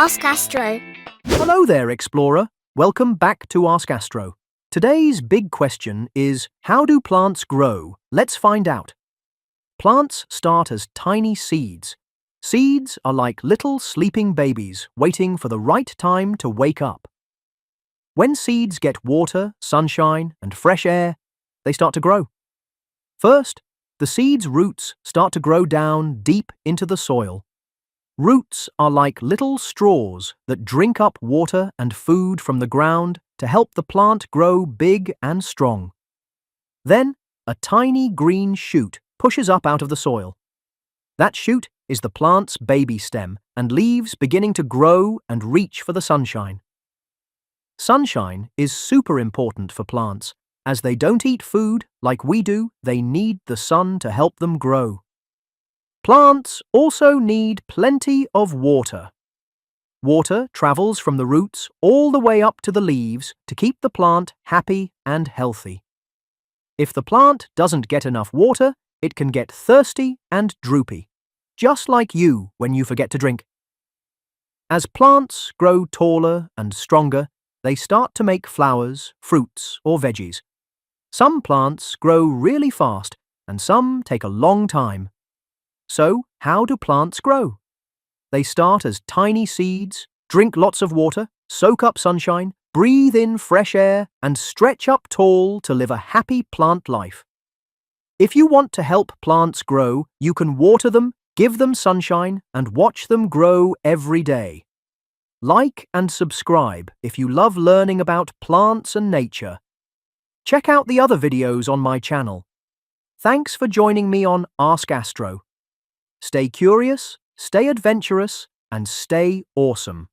Ask Astro. Hello there, Explorer. Welcome back to Ask Astro. Today's big question is, how do plants grow? Let's find out. Plants start as tiny seeds. Seeds are like little sleeping babies waiting for the right time to wake up. When seeds get water, sunshine, and fresh air, they start to grow. First, the seed's roots start to grow down deep into the soil. Roots are like little straws that drink up water and food from the ground to help the plant grow big and strong. Then, a tiny green shoot pushes up out of the soil. That shoot is the plant's baby stem and leaves beginning to grow and reach for the sunshine. Sunshine is super important for plants. As they don't eat food like we do, they need the sun to help them grow. Plants also need plenty of water. Water travels from the roots all the way up to the leaves to keep the plant happy and healthy. If the plant doesn't get enough water, it can get thirsty and droopy, just like you when you forget to drink. As plants grow taller and stronger, they start to make flowers, fruits, or veggies. Some plants grow really fast, and some take a long time. So, how do plants grow? They start as tiny seeds, drink lots of water, soak up sunshine, breathe in fresh air, and stretch up tall to live a happy plant life. If you want to help plants grow, you can water them, give them sunshine, and watch them grow every day. Like and subscribe if you love learning about plants and nature. Check out the other videos on my channel. Thanks for joining me on Ask Astro. Stay curious, stay adventurous, and stay awesome.